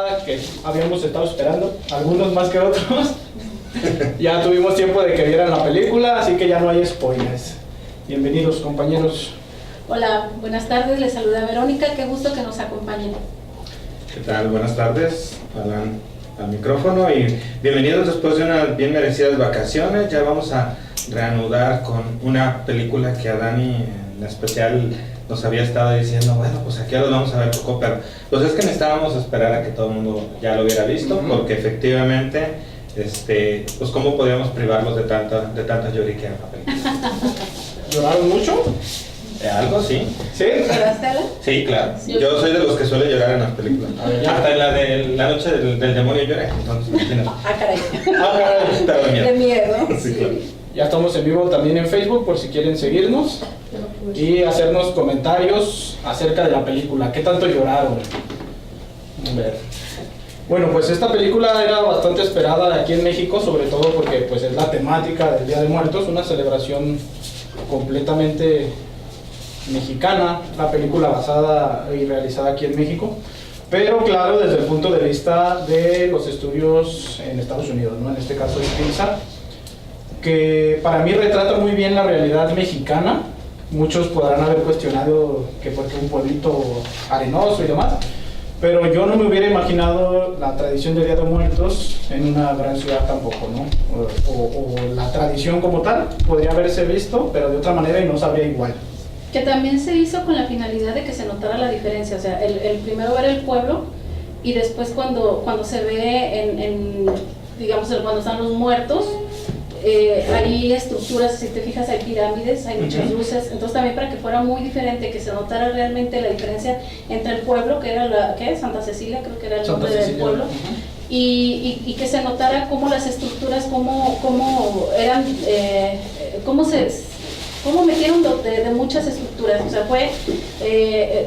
película que habíamos estado esperando, algunos más que otros. Ya tuvimos tiempo de que vieran la película, así que ya no hay spoilers. Bienvenidos, compañeros. Hola, buenas tardes, les saluda Verónica, qué gusto que nos acompañen. ¿Qué tal? Buenas tardes, al micrófono y bienvenidos después de unas bien merecidas vacaciones. Ya vamos a reanudar con una película que a Dani en especial nos había estado diciendo, bueno, pues aquí ya lo vamos a ver poco, pero pues es que necesitábamos esperar a que todo el mundo ya lo hubiera visto, porque efectivamente, pues cómo podíamos privarlos de tanta lloriquea en la película. ¿Lloraron mucho? Algo, sí. ¿Sí? ¿Lloraste, Alan? Sí, claro. Yo soy de los que suele llorar en las películas. Hasta en la de la noche del demonio lloré, entonces imagínate. Caray. Pero De miedo. Sí, claro. Ya estamos en vivo también en Facebook por si quieren seguirnos y hacernos comentarios acerca de la película. ¿Qué tanto lloraron? A ver. Bueno, pues esta película era bastante esperada aquí en México, sobre todo porque pues es la temática del Día de Muertos, una celebración completamente mexicana, la película basada y realizada aquí en México, pero claro, desde el punto de vista de los estudios en Estados Unidos, ¿no? En este caso es Pixar, que para mí retrata muy bien la realidad mexicana. Muchos podrán haber cuestionado que porque un pueblito arenoso y demás, pero yo no me hubiera imaginado la tradición del Día de Muertos en una gran ciudad tampoco, ¿no? O la tradición como tal podría haberse visto, pero de otra manera y no sabría igual. Que también se hizo con la finalidad de que se notara la diferencia, o sea, el primero ver el pueblo y después cuando se ve digamos, cuando están los muertos, hay estructuras, si te fijas hay pirámides, hay muchas luces, entonces también para que fuera muy diferente, que se notara realmente la diferencia entre el pueblo, que era Santa Cecilia, creo que era el nombre del pueblo, y que se notara cómo las estructuras, cómo eran, cómo metieron de muchas estructuras, o sea, fue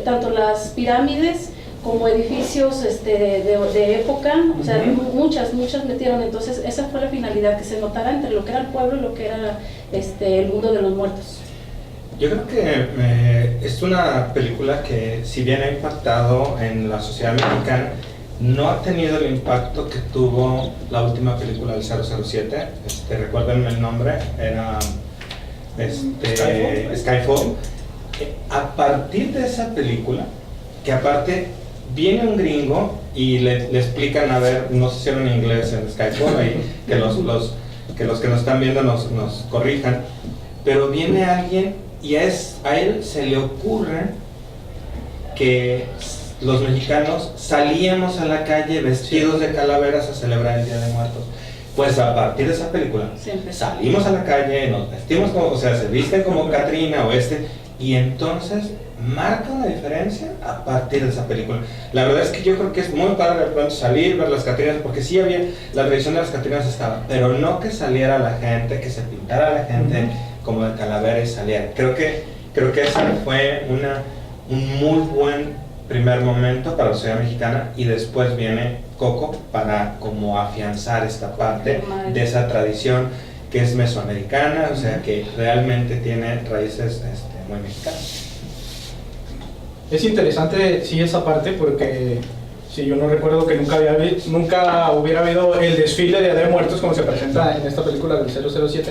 tanto las pirámides como edificios de época, o sea, muchas metieron, entonces esa fue la finalidad, que se notara entre lo que era el pueblo y lo que era el mundo de los muertos. Yo creo que es una película que, si bien ha impactado en la sociedad mexicana, no ha tenido el impacto que tuvo la última película del 007, recuérdenme el nombre, era Skyfall. A partir de esa película, que aparte viene un gringo y le explican, a ver, no sé si era en inglés en Skyfall, ahí, que los que nos están viendo nos corrijan, pero viene alguien y a él se le ocurre que los mexicanos salíamos a la calle vestidos de calaveras a celebrar el Día de Muertos. Pues a partir de esa película salimos a la calle, nos vestimos como, o sea, se visten como Catrina y entonces marca una diferencia a partir de esa película. La verdad es que yo creo que es muy padre de pronto salir, ver las Catrinas, porque sí había, la tradición de las Catrinas estaba, pero no que saliera la gente, que se pintara la gente como de calavera y saliera. Creo que ese fue un muy buen primer momento para la sociedad mexicana, y después viene Coco para como afianzar esta parte de esa tradición que es mesoamericana, o sea que realmente tiene raíces muy mexicanas. Es interesante, sí, esa parte, porque sí, yo no recuerdo que nunca hubiera habido el desfile de Día de Muertos como se presenta en esta película del 007,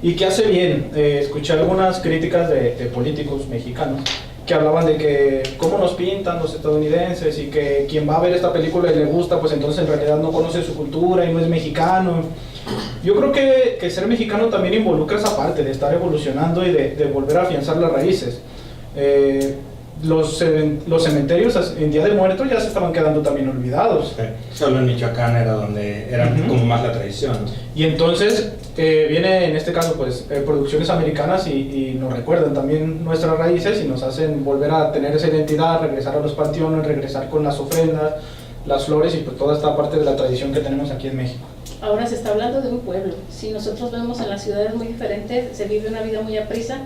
y que hace bien. Escuché algunas críticas de políticos mexicanos que hablaban de que cómo nos pintan los estadounidenses, y que quien va a ver esta película y le gusta, pues entonces en realidad no conoce su cultura y no es mexicano. Yo creo que ser mexicano también involucra esa parte de estar evolucionando y de volver a afianzar las raíces. Los cementerios en Día de Muertos ya se estaban quedando también olvidados. Sí. Solo en Michoacán era donde era como más la tradición, ¿no? Y entonces viene en este caso pues producciones americanas y nos recuerdan también nuestras raíces y nos hacen volver a tener esa identidad, regresar a los panteones, regresar con las ofrendas, las flores y pues toda esta parte de la tradición que tenemos aquí en México. Ahora se está hablando de un pueblo. Si nosotros vemos en las ciudades muy diferentes, se vive una vida muy aprisa,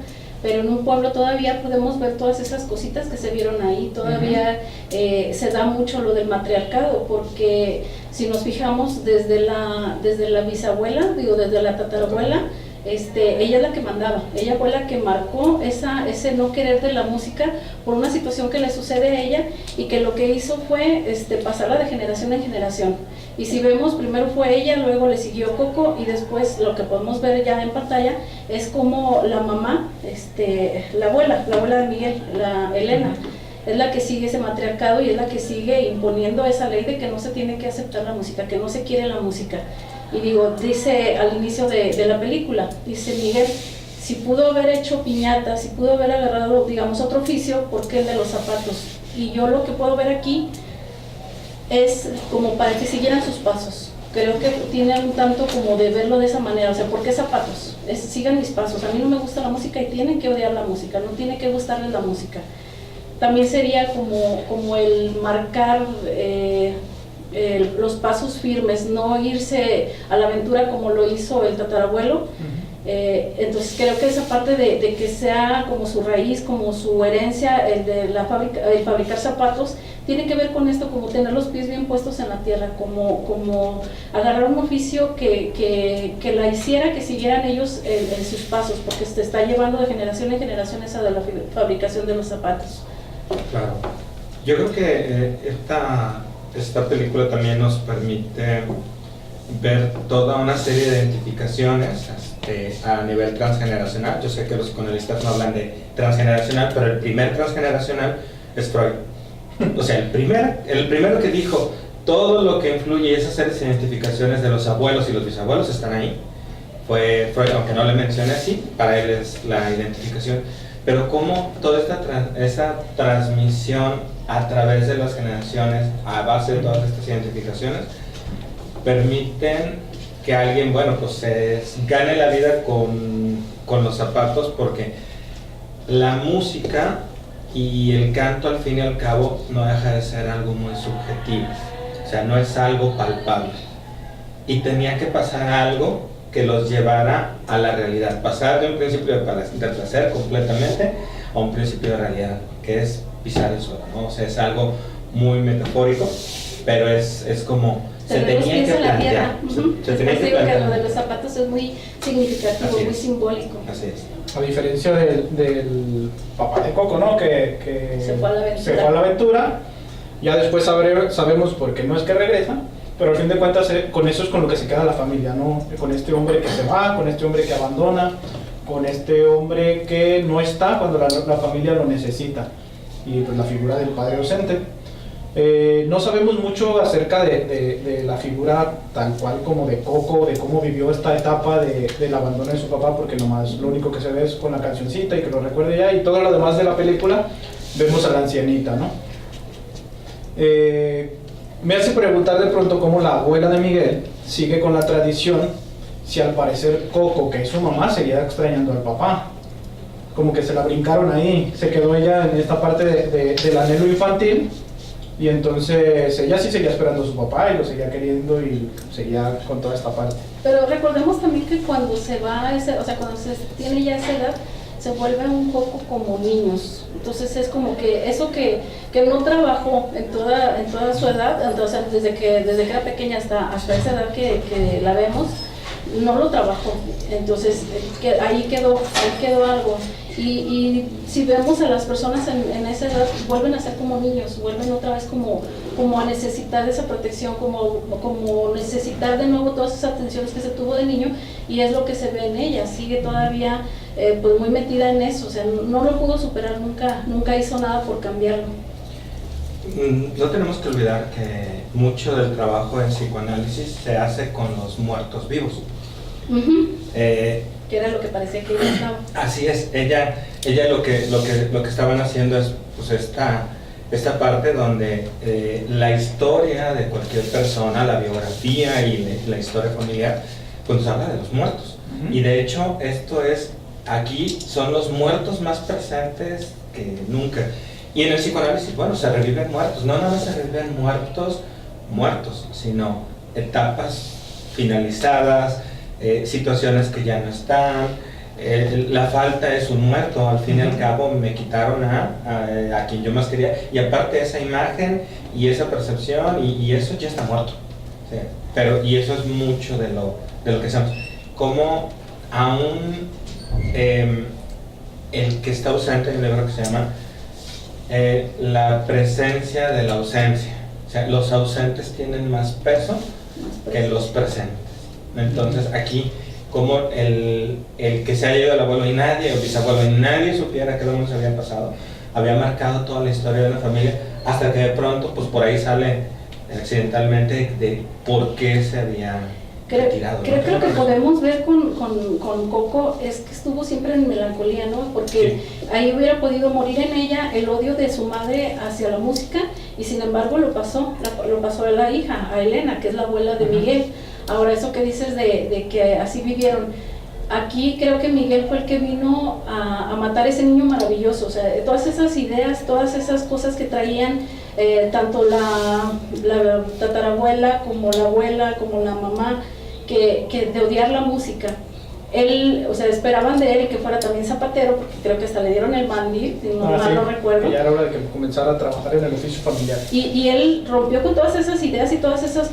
pero en un pueblo todavía podemos ver todas esas cositas que se vieron ahí, todavía se da mucho lo del matriarcado, porque si nos fijamos desde la bisabuela, desde la tatarabuela, ella es la que mandaba, ella fue la que marcó ese no querer de la música por una situación que le sucede a ella y que lo que hizo fue pasarla de generación en generación. Y si vemos, primero fue ella, luego le siguió Coco y después lo que podemos ver ya en pantalla es como la mamá, la abuela de Miguel, la Elena, es la que sigue ese matriarcado y es la que sigue imponiendo esa ley de que no se tiene que aceptar la música, que no se quiere la música. Y digo, dice al inicio de la película, dice Miguel, si pudo haber hecho piñata, si pudo haber agarrado, digamos, otro oficio, ¿por qué el de los zapatos? Y yo lo que puedo ver aquí es como para que siguieran sus pasos. Creo que tiene un tanto como de verlo de esa manera, o sea, ¿por qué zapatos? Sigan mis pasos, a mí no me gusta la música y tienen que odiar la música, no tiene que gustarles la música. También sería como el marcar los pasos firmes, no irse a la aventura como lo hizo el tatarabuelo. Entonces creo que esa parte de que sea como su raíz, como su herencia, el fabricar zapatos, tiene que ver con esto, como tener los pies bien puestos en la tierra, como agarrar un oficio que la hiciera, que siguieran ellos en sus pasos, porque se está llevando de generación en generación esa de la fabricación de los zapatos. Claro. Yo creo que esta película también nos permite ver toda una serie de identificaciones a nivel transgeneracional. Yo sé que los psicoanalistas no hablan de transgeneracional, pero el primer transgeneracional es Freud. O sea, el primero que dijo todo lo que influye esas series de identificaciones de los abuelos y los bisabuelos están ahí, fue Freud, aunque no le mencione así, para él es la identificación. Pero cómo toda esa transmisión a través de las generaciones, a base de todas estas identificaciones, permiten que alguien, bueno, pues gane la vida con los zapatos, porque la música y el canto al fin y al cabo no deja de ser algo muy subjetivo, o sea, no es algo palpable. Y tenía que pasar algo que los llevara a la realidad, pasar de un principio de placer completamente a un principio de realidad, que es pisar el suelo, ¿no? O sea, es algo muy metafórico, pero es como se tenía que plantear. Se tenía que plantear. Que lo de los zapatos es muy significativo, muy simbólico. Así es. A diferencia del papá de Coco, ¿no? Que se fue a la aventura. Ya después sabemos por qué no es que regresa, pero al fin de cuentas con eso es con lo que se queda la familia, ¿no? Con este hombre que se va, con este hombre que abandona, con este hombre que no está cuando la familia lo necesita, y pues la figura del padre ausente. No sabemos mucho acerca de la figura tal cual como de Coco, de cómo vivió esta etapa del abandono de su papá, porque nomás lo único que se ve es con la cancioncita y que lo recuerde ya, y todo lo demás de la película vemos a la ancianita, ¿no? Me hace preguntar de pronto cómo la abuela de Miguel sigue con la tradición, si al parecer Coco, que es su mamá, seguía extrañando al papá. Como que se la brincaron ahí, se quedó ella en esta parte del anhelo infantil, y entonces ella sí seguía esperando a su papá y lo seguía queriendo y seguía con toda esta parte. Pero recordemos también que cuando se va, cuando se tiene ya esa edad, se vuelve un poco como niños. Entonces es como que eso que no trabajó en toda su edad, entonces desde que era pequeña hasta esa edad que la vemos, no lo trabajó. Entonces ahí quedó algo. Y si vemos a las personas en esa edad, vuelven a ser como niños, vuelven otra vez como a necesitar esa protección, como necesitar de nuevo todas esas atenciones que se tuvo de niño, y es lo que se ve en ella. Sigue todavía pues muy metida en eso, o sea, no lo pudo superar, nunca hizo nada por cambiarlo. No tenemos que olvidar que mucho del trabajo en psicoanálisis se hace con los muertos vivos. Que era lo que parecía que ella estaba. Así es, ella lo que estaban haciendo es pues esta parte donde la historia de cualquier persona, la biografía y la historia familiar, pues nos habla de los muertos. Y de hecho aquí son los muertos más presentes que nunca. Y en el psicoanálisis, bueno, se reviven muertos, no nada más se reviven muertos, sino etapas finalizadas, situaciones que ya no están. La falta es un muerto, al fin y al cabo me quitaron a quien yo más quería, y aparte esa imagen y esa percepción y eso ya está muerto, ¿sí? Y eso es mucho de lo que hacemos. Como aún el que está ausente, hay un libro que se llama La presencia de la ausencia. O sea, los ausentes tienen más peso que los presentes. Entonces aquí, como el que se haya ido el abuelo y nadie, o bisabuelo y nadie supiera qué demonios había pasado, había marcado toda la historia de la familia, hasta que de pronto, pues por ahí sale accidentalmente de por qué se había retirado. Creo que lo que podemos ver con Coco es que estuvo siempre en melancolía, ¿no? Porque sí, ahí hubiera podido morir en ella el odio de su madre hacia la música, y sin embargo lo pasó a la hija, a Elena, que es la abuela de Miguel. Ahora, eso que dices de que así vivieron, aquí creo que Miguel fue el que vino a matar a ese niño maravilloso. O sea, todas esas ideas, todas esas cosas que traían, tanto la tatarabuela como la abuela, como la mamá, que de odiar la música. Él, o sea, esperaban de él que fuera también zapatero, porque creo que hasta le dieron el mandil, si no mal no recuerdo. Ya era hora de que comenzara a trabajar en el oficio familiar. Y él rompió con todas esas ideas y todas esas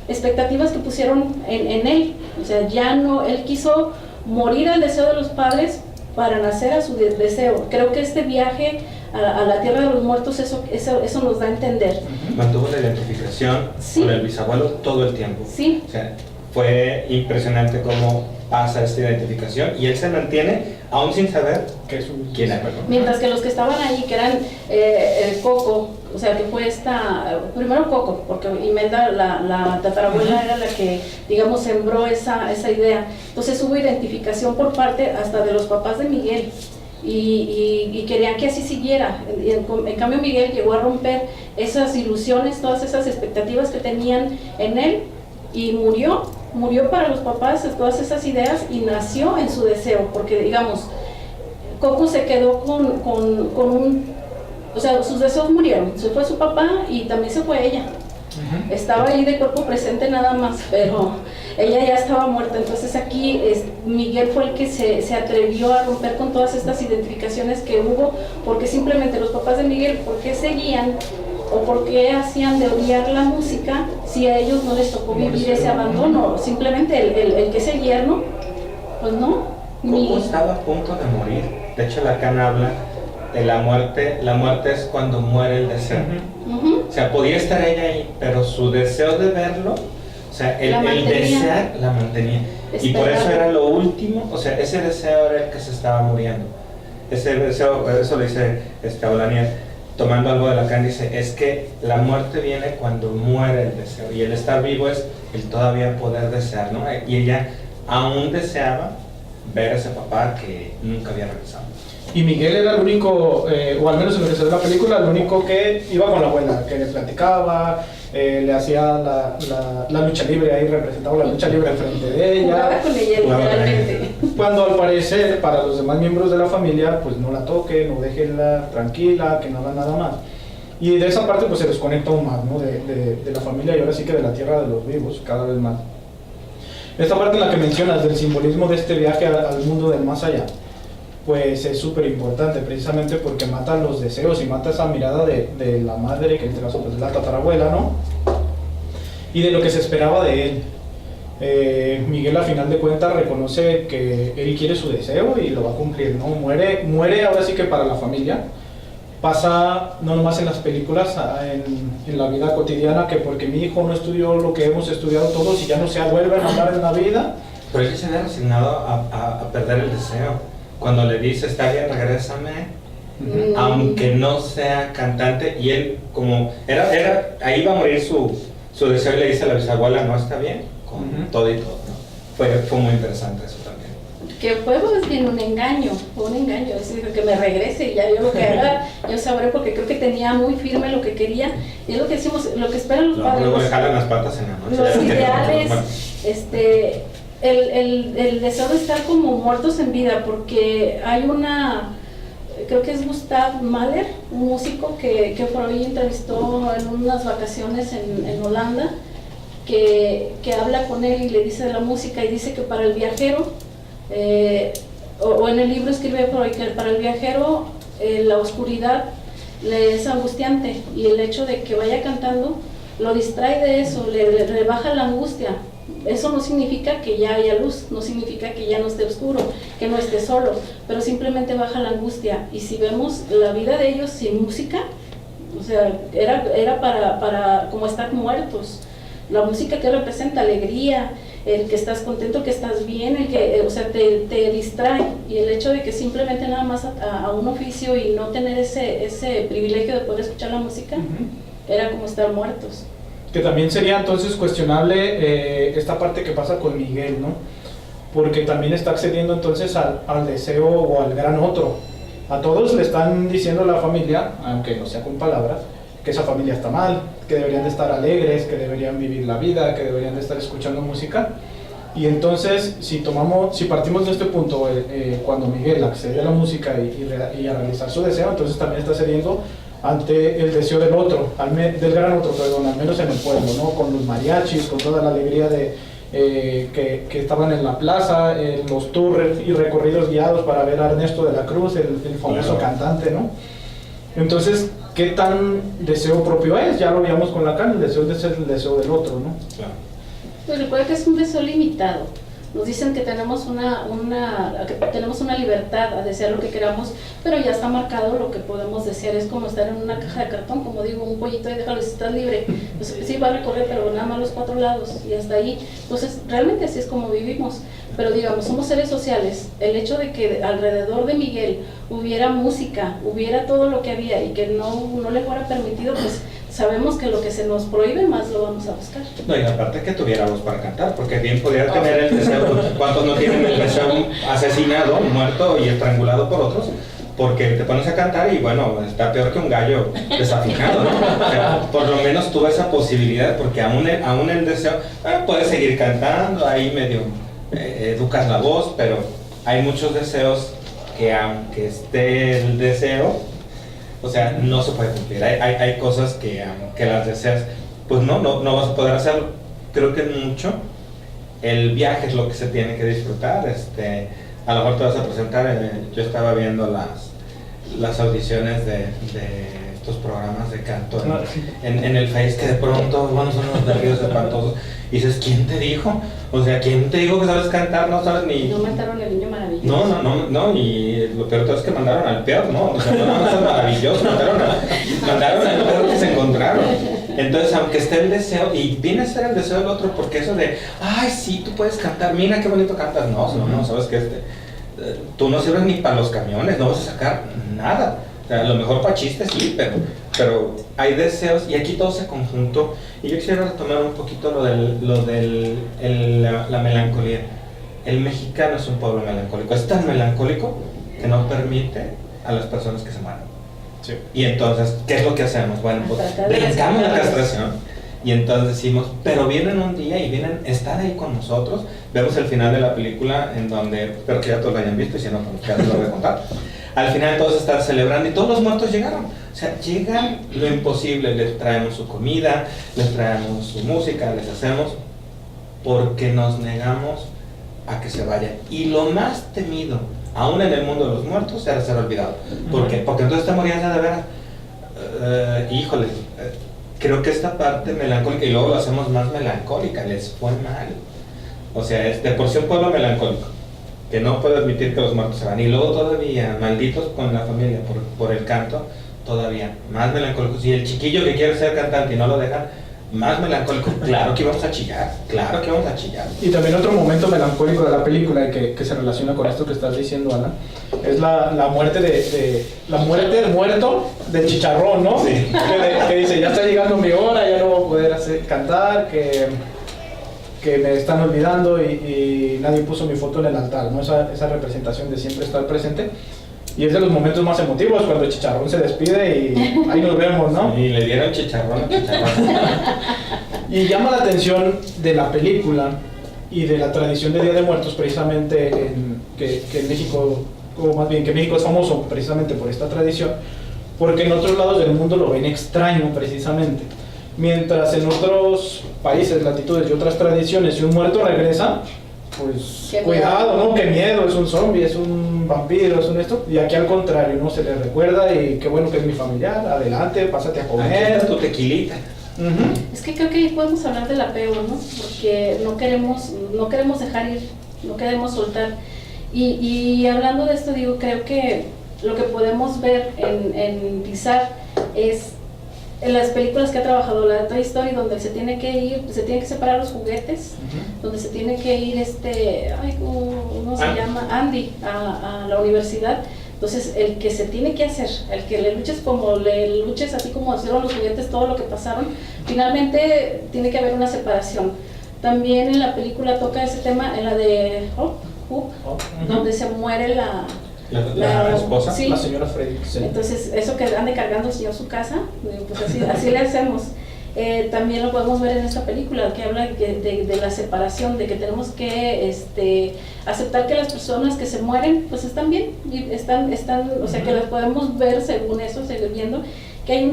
expectativas que pusieron en él. O sea, ya no, él quiso morir al deseo de los padres para nacer a su deseo. Creo que este viaje a la tierra de los muertos, eso nos da a entender. Mantuvo la identificación con el bisabuelo todo el tiempo. Sí. O sea, fue impresionante cómo pasa esta identificación y él se mantiene aún sin saber quién era. Mientras que los que estaban ahí, que eran Coco, o sea, que fue primero Coco, porque Imelda, la tatarabuela, era la que, digamos, sembró esa idea. Entonces hubo identificación por parte hasta de los papás de Miguel. Y querían que así siguiera. En cambio, Miguel llegó a romper esas ilusiones, todas esas expectativas que tenían en él, y murió para los papás todas esas ideas, y nació en su deseo, porque digamos, Coco se quedó con o sea, sus deseos murieron. Se fue su papá y también se fue ella. Estaba ahí de cuerpo presente nada más, pero ella ya estaba muerta. Entonces aquí Miguel fue el que se atrevió a romper con todas estas identificaciones que hubo, porque simplemente los papás de Miguel, ¿por qué seguían o por qué hacían de odiar la música si a ellos no les tocó vivir ese abandono? Simplemente el que es el yerno, pues no. Coco estaba a punto de morir. De hecho, Lacan habla de la muerte. La muerte es cuando muere el deseo. O sea, podía estar ella ahí, pero su deseo de verlo, o sea, el desear la mantenía. Y por eso era lo último, o sea, ese deseo era el que se estaba muriendo. Ese deseo, eso lo dice Aulanier, tomando algo de Lacan, dice, es que la muerte viene cuando muere el deseo, y el estar vivo es el todavía poder desear, ¿no? Y ella aún deseaba ver a ese papá que nunca había regresado. Y Miguel era el único, o al menos en lo que se ve en la película, el único que iba con la abuela, que le platicaba, le hacía la lucha libre, ahí representaba la lucha libre enfrente de ella. Jugaba con ella, literalmente. Cuando al parecer, para los demás miembros de la familia, pues no la toque, no déjenla tranquila, que no haga nada más. Y de esa parte pues se desconecta aún más, ¿no? de la familia, y ahora sí que de la tierra de los vivos, cada vez más. Esta parte en la que mencionas del simbolismo de este viaje al mundo del más allá, pues es súper importante, precisamente porque mata los deseos y mata esa mirada de la madre, que en este caso pues es la tatarabuela, ¿no? Y de lo que se esperaba de él. Miguel, a final de cuentas, reconoce que él quiere su deseo y lo va a cumplir, ¿no? Muere ahora sí que para la familia. Pasa no nomás en las películas, en la vida cotidiana, que porque mi hijo no estudió lo que hemos estudiado todos y ya no se vuelve a hablar en la vida. Pero él se había resignado a perder el deseo. Cuando le dice, está bien, regrésame, aunque no sea cantante, y él como, ahí va a morir su deseo, y le dice a la bisabuela, no, está bien, con todo y todo, ¿no? Fue muy interesante eso también. Que fue pues bien un engaño, es decir, que me regrese y ya yo lo que haga, yo sabré, porque creo que tenía muy firme lo que quería, y es lo que decimos, lo que esperan los padres. Luego le jalan las patas en la noche. Los ideales, el deseo de estar como muertos en vida, porque hay creo que es Gustav Mahler, un músico que Freud entrevistó en unas vacaciones en Holanda, que habla con él y le dice de la música, y dice que para el viajero, o en el libro escribe Freud que para el viajero la oscuridad le es angustiante, y el hecho de que vaya cantando lo distrae de eso, le baja la angustia, Eso no significa que ya haya luz, no significa que ya no esté oscuro, que no esté solo, pero simplemente baja la angustia. Y si vemos la vida de ellos sin música, o sea, era para como estar muertos. La música que representa alegría, el que estás contento, que estás bien, el que, o sea, te distrae. Y el hecho de que simplemente nada más a un oficio y no tener ese privilegio de poder escuchar la música, era como estar muertos. Que también sería entonces cuestionable esta parte que pasa con Miguel, ¿no? Porque también está accediendo entonces al deseo o al gran otro. A todos le están diciendo a la familia, aunque no sea con palabras, que esa familia está mal, que deberían de estar alegres, que deberían vivir la vida, que deberían de estar escuchando música. Y entonces, si partimos de este punto, cuando Miguel accede a la música y a realizar su deseo, entonces también está cediendo ante el deseo del otro, del gran otro, perdón, al menos en el pueblo, ¿no? Con los mariachis, con toda la alegría que estaban en la plaza, los tours y recorridos guiados para ver a Ernesto de la Cruz, el famoso cantante, ¿no? Entonces, ¿qué tan deseo propio es? Ya lo veíamos con Lacan, el deseo de ser el deseo del otro, ¿no? Claro. Pues recuerda que es un deseo limitado. Nos dicen que tenemos una libertad a desear lo que queramos, pero ya está marcado lo que podemos desear. Es como estar en una caja de cartón, como digo, un pollito y déjalo, si estás libre. Pues sí va a recorrer, pero nada más los 4 lados y hasta ahí. Entonces, realmente así es como vivimos. Pero digamos, somos seres sociales. El hecho de que alrededor de Miguel hubiera música, hubiera todo lo que había y que no le fuera permitido, pues sabemos que lo que se nos prohíbe más lo vamos a buscar. No, y aparte que tuviéramos para cantar, porque bien podría tener el deseo, ¿cuántos no tienen el deseo asesinado, muerto y estrangulado por otros? Porque te pones a cantar y bueno, está peor que un gallo desafinado, ¿no? O sea, por lo menos tuve esa posibilidad, porque aún el deseo, puedes seguir cantando, ahí medio educas la voz, pero hay muchos deseos que aunque esté el deseo, o sea, no se puede cumplir. Hay cosas que las deseas, pues no vas a poder hacerlo. Creo que mucho el viaje es lo que se tiene que disfrutar. A lo mejor te vas a presentar, yo estaba viendo las audiciones de estos programas de canto en el Face, que de pronto, bueno, son unos nervios espantosos. Y dices, ¿quién te dijo? O sea, ¿quién te dijo que sabes cantar? No sabes ni... No mataron al niño maravilloso. No, y lo peor de todo es que mandaron al peor, ¿no? O sea, no nada más al maravilloso, mandaron al peor que se encontraron. Entonces, aunque esté el deseo, y viene a ser el deseo del otro, porque eso de, ay, sí, tú puedes cantar, mira qué bonito cantas. No, sabes que tú no sirves ni para los camiones, no vas a sacar nada. O sea, a lo mejor para chistes sí, pero hay deseos, y aquí todo se conjuntó. Y yo quisiera retomar un poquito la melancolía. El mexicano es un pueblo melancólico, es tan melancólico que no permite a las personas que se mueran. Sí. Y entonces, ¿qué es lo que hacemos? Bueno, pues brincamos la castración. Y entonces decimos, pero vienen un día y están ahí con nosotros. Vemos el final de la película, en donde, espero que ya todos lo hayan visto, y si no, pues ya se lo voy a contar. Al final todos están celebrando y todos los muertos llegaron. O sea, llegan lo imposible, les traemos su comida, les traemos su música, les hacemos, porque nos negamos a que se vayan. Y lo más temido, aún en el mundo de los muertos, era ser olvidado. ¿Por qué? Porque entonces te morías ya de veras. Híjole, creo que esta parte melancólica, y luego lo hacemos más melancólica, les fue mal. O sea, es de por sí un pueblo melancólico, que no puede admitir que los muertos se van, y luego todavía malditos con la familia por el canto, todavía más melancólicos, y el chiquillo que quiere ser cantante y no lo dejan, más melancólico. Claro que íbamos a chillar. Y también otro momento melancólico de la película, y que se relaciona con esto que estás diciendo, Ana, es la muerte del muerto del chicharrón, ¿no? Sí. Que dice, ya está llegando mi hora, ya no voy a poder cantar, que me están olvidando y nadie puso mi foto en el altar, ¿no? Esa representación de siempre estar presente. Y es de los momentos más emotivos, cuando el chicharrón se despide y ahí nos vemos, ¿no? Y le dieron chicharrón. Y llama la atención de la película y de la tradición de Día de Muertos, precisamente que en México, o más bien que México es famoso precisamente por esta tradición, porque en otros lados del mundo lo ven extraño precisamente. Mientras en otros países, latitudes y otras tradiciones, si un muerto regresa, pues qué cuidado, ¿no? Qué miedo, es un zombie, es un vampiro, es un esto. Y aquí al contrario, ¿no? Se le recuerda y qué bueno que es mi familiar, adelante, pásate a Aquí comer. está tu tequilita. Es que creo que ahí podemos hablar del apego, ¿no? Porque no queremos dejar ir, no queremos soltar. Y hablando de esto, digo, creo que lo que podemos ver en Pixar es en las películas que ha trabajado, la de Toy Story, donde se tiene que separar los juguetes, donde se tiene que ir ¿cómo se llama? Andy a la universidad. Entonces, el que se tiene que hacer, el que le luches así como hicieron los juguetes, todo lo que pasaron, finalmente tiene que haber una separación. También en la película toca ese tema, en la de Hoop, donde se muere la esposa, sí. La señora Freddy. Sí. Entonces, eso que ande cargando el señor a su casa, pues así le hacemos. También lo podemos ver en esta película que habla de la separación, de que tenemos que aceptar que las personas que se mueren pues están bien, y están o sea, que las podemos ver según eso, seguir viendo. Que hay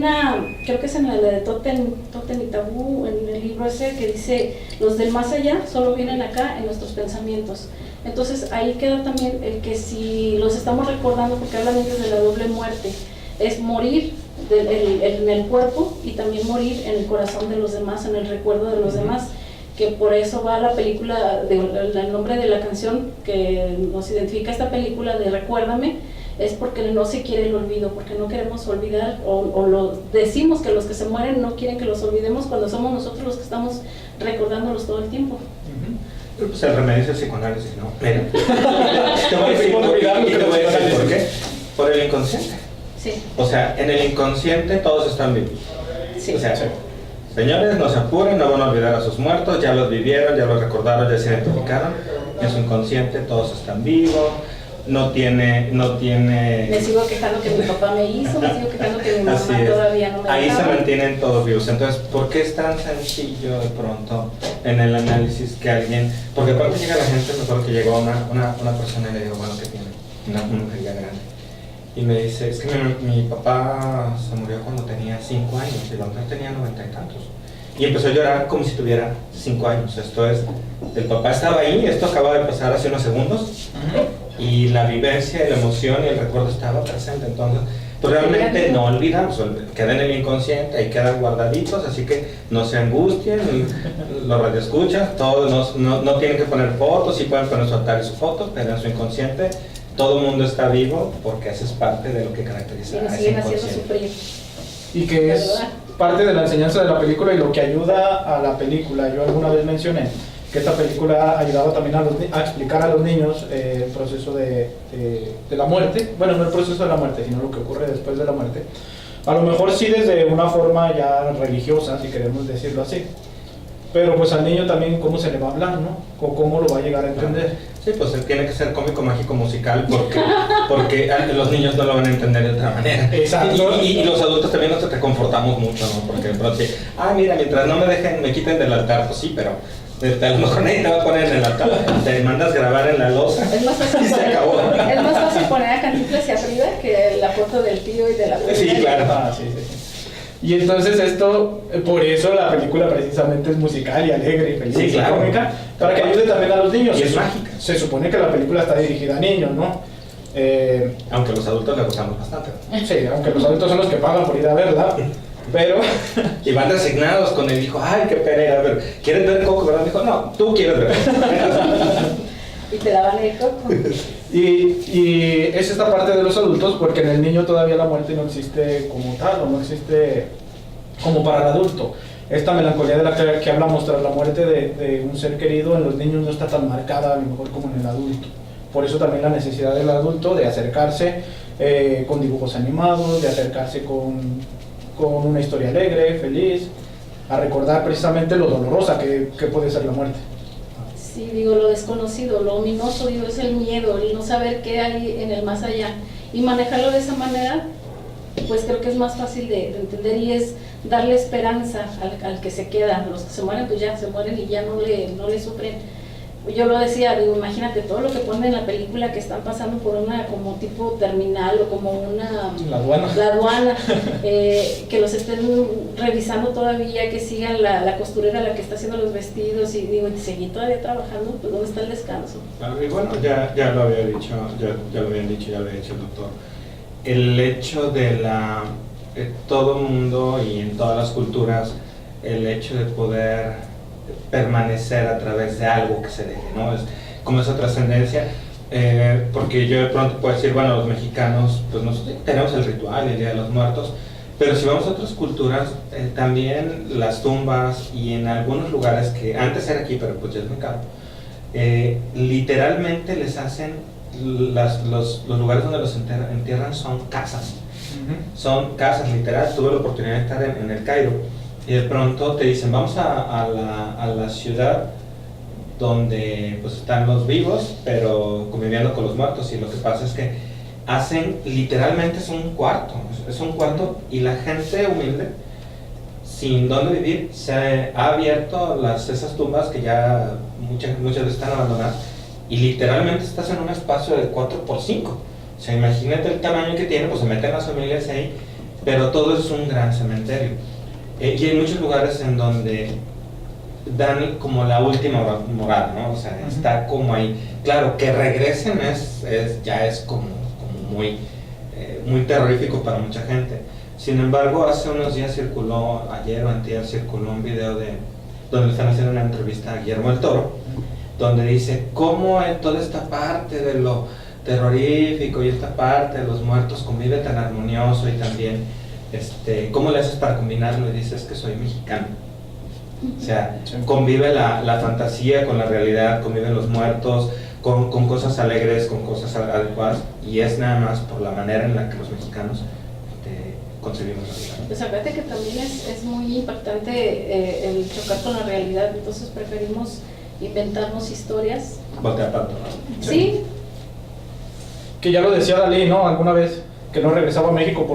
creo que es en la de Totem y Tabú, en el libro ese, que dice, los del más allá solo vienen acá en nuestros pensamientos. Entonces ahí queda también el que si los estamos recordando, porque hablan ellos de la doble muerte, es morir en el cuerpo y también morir en el corazón de los demás, en el recuerdo de los demás, que por eso va la película, el nombre de la canción que nos identifica esta película de Recuérdame, es porque no se quiere el olvido, porque no queremos olvidar, decimos que los que se mueren no quieren que los olvidemos cuando somos nosotros los que estamos recordándolos todo el tiempo. Pues el remedio es el psicoanálisis, ¿no? Mira, te voy a decir por qué. Por el inconsciente. Sí. O sea, en el inconsciente todos están vivos. Sí. O sea, señores, no se apuren, no van a olvidar a sus muertos, ya los vivieron, ya los recordaron, ya se identificaron. En su inconsciente todos están vivos. No tiene... Me sigo quejando que mi papá me hizo, me sigo quejando que mi mamá todavía no me Ahí dejaba. se mantienen todos vivos. Entonces, ¿por qué es tan sencillo de pronto en el análisis que alguien... Porque aparte llega la gente, me acuerdo que llegó una persona y le digo, bueno, ¿qué tiene? Una mujer ya grande. Y me dice, es que mi papá se murió cuando tenía 5 años y la mujer tenía 90 y tantos. Y empezó a llorar como si tuviera 5 años. Esto es, el papá estaba ahí, esto acaba de pasar hace unos segundos, y la vivencia, la emoción y el recuerdo estaba presente. Entonces, pues realmente no olvidamos, queda en el inconsciente, ahí quedan guardaditos, así que no se angustien, los radioescuchas, todos no tienen que poner fotos, sí pueden poner su altar y su foto, pero en su inconsciente todo el mundo está vivo porque eso es parte de lo que caracteriza Y nos a ese siguen haciendo inconsciente. sufrir. Y que es parte de la enseñanza de la película y lo que ayuda a la película. Yo alguna vez mencioné que esta película ayudaba también a explicar a los niños el proceso de la muerte. Bueno, no el proceso de la muerte, sino lo que ocurre después de la muerte. A lo mejor sí desde una forma ya religiosa, si queremos decirlo así. Pero pues al niño también cómo se le va a hablar, ¿no? O cómo lo va a llegar a entender. Sí, pues tiene que ser cómico, mágico, musical, porque los niños no lo van a entender de otra manera. Exacto. Y los adultos también nos reconfortamos mucho, ¿no? Porque de pronto, mira, mientras no me quiten del altar, pues sí, pero a lo mejor nadie te va a poner en el altar. Te mandas grabar en la losa Es más fácil y se acabó. Es más fácil poner a Cantinflas hacia arriba que la foto del tío y de la abuela. Sí, claro. Sí. Y entonces esto, por eso la película precisamente es musical y alegre y feliz, Sí, claro. y cómica, para que ayude también a los niños. Y es mágica. Se supone que la película está dirigida a niños, ¿no? Aunque los adultos le gustamos bastante. Sí, aunque los adultos son los que pagan por ir a verla, pero... Y van resignados con el hijo, ay, qué pena, a ver, ¿quieres ver Coco, verdad? Dijo, no, tú quieres ver Y te daban el coco. Y es esta parte de los adultos, porque en el niño todavía la muerte no existe como tal, o no existe como para el adulto. Esta melancolía de la que hablamos tras la muerte de un ser querido en los niños no está tan marcada a lo mejor como en el adulto. Por eso también la necesidad del adulto de acercarse con dibujos animados, de acercarse con una historia alegre, feliz, a recordar precisamente lo dolorosa que puede ser la muerte. Sí, digo, lo desconocido, lo ominoso, digo, es el miedo, el no saber qué hay en el más allá. Y manejarlo de esa manera, pues creo que es más fácil de entender y es darle esperanza al que se queda. Los que se mueren, pues ya se mueren y ya no le sufren. Yo lo decía, digo, imagínate todo lo que ponen en la película que están pasando por una como tipo terminal o como una... La aduana. Que los estén revisando todavía, que sigan la costurera la que está haciendo los vestidos y digo, y seguir todavía trabajando, pues ¿dónde está el descanso? Y bueno, ya lo había dicho, ya lo habían dicho, ya lo había dicho el doctor. El hecho de todo el mundo y en todas las culturas el hecho de poder permanecer a través de algo que se deje, ¿no? Es como esa trascendencia, porque yo de pronto puedo decir, bueno, los mexicanos, pues nosotros tenemos el ritual, el Día de los Muertos, pero si vamos a otras culturas, también las tumbas, y en algunos lugares que antes era aquí, pero pues ya es muy caro, literalmente les hacen, los lugares donde los entierran son casas. Son casas, literal. Tuve la oportunidad de estar en el Cairo, y de pronto te dicen, vamos a la ciudad donde pues están los vivos, pero conviviendo con los muertos, y lo que pasa es que hacen, literalmente es un cuarto, y la gente humilde, sin dónde vivir, se ha abierto esas tumbas que ya muchas veces están abandonadas, y literalmente estás en un espacio de 4x5. O sea, imagínate el tamaño que tiene, pues se meten las familias ahí, pero todo es un gran cementerio. Y hay muchos lugares en donde dan como la última morada, ¿no? O sea, está como ahí. Claro, que regresen ya es como muy terrorífico para mucha gente. Sin embargo, hace unos días ayer o antier circuló un video donde le están haciendo una entrevista a Guillermo del Toro, donde dice cómo en toda esta parte de lo terrorífico y esta parte de los muertos convive tan armonioso, y también cómo le haces para combinarlo, y dices que soy mexicano. O sea, convive la fantasía con la realidad, conviven los muertos con cosas alegres, con cosas adecuadas, y es nada más por la manera en la que los mexicanos concebimos la vida. Pues acuérdate que también es muy impactante el chocar con la realidad, entonces preferimos inventarnos historias. Voltea pato, ¿no? Sí. Que ya lo decía Dalí, ¿no? Alguna vez, que no regresaba a México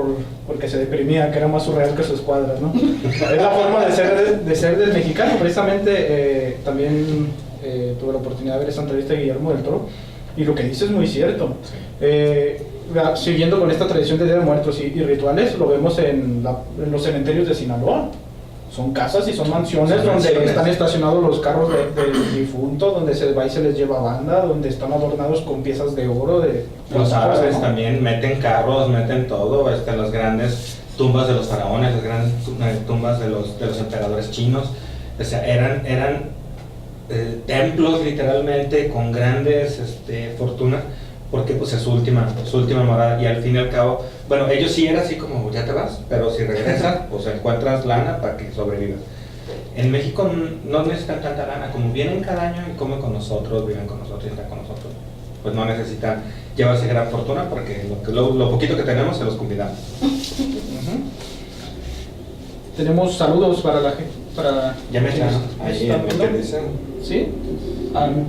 porque se deprimía, que era más surreal que sus cuadras, ¿no? Es la forma de ser del mexicano. Precisamente también tuve la oportunidad de ver esta entrevista de Guillermo del Toro, y lo que dice es muy cierto. Siguiendo con esta tradición de Día de Muertos y rituales, lo vemos en los cementerios de Sinaloa. Son casas y son mansiones donde están estacionados los carros del difunto, donde se va y se les lleva banda, donde están adornados con piezas de oro. Los árabes, ¿no? También meten carros, meten todo, las grandes tumbas de los faraones, las grandes tumbas de los emperadores chinos. O sea, eran templos literalmente con grandes fortunas, porque pues es su última morada, y al fin y al cabo, bueno, ellos sí era así como, ya te vas, pero si regresas, pues encuentras lana para que sobrevivas. En México no necesitan tanta lana, como vienen cada año y comen con nosotros, viven con nosotros y están con nosotros, pues no necesitan llevarse gran fortuna, porque lo poquito que tenemos se los convidamos. Tenemos saludos para la gente. Ya me están ahí en lo que dicen. ¿Sí?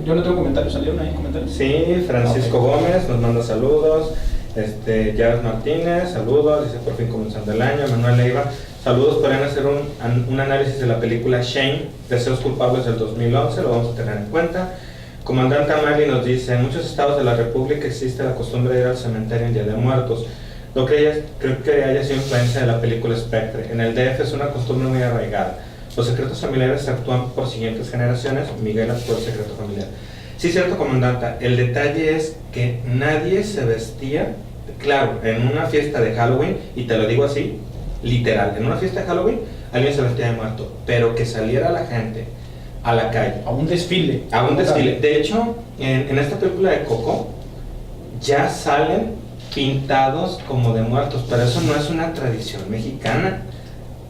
Yo no tengo comentarios, ¿salieron ahí comentarios? Sí, Francisco Gómez nos manda saludos, Jared Martínez, saludos, dice por fin comenzando el año. Manuel Leiva, saludos, podrían hacer un análisis de la película Shane, Deseos Culpables del 2011, lo vamos a tener en cuenta. Comandante Amali nos dice, en muchos estados de la República existe la costumbre de ir al cementerio en Día de Muertos. Creo que haya sido influencia de la película Spectre. En el DF es una costumbre muy arraigada. Los secretos familiares se actúan por siguientes generaciones. Miguel actuó el secreto familiar. Sí, cierto, comandanta. El detalle es que nadie se vestía, claro, en una fiesta de Halloween, y te lo digo así, literal, en una fiesta de Halloween, alguien se vestía de muerto, pero que saliera la gente a la calle. A un desfile. A un desfile. De hecho, en esta película de Coco, ya salen pintados como de muertos, pero eso no es una tradición mexicana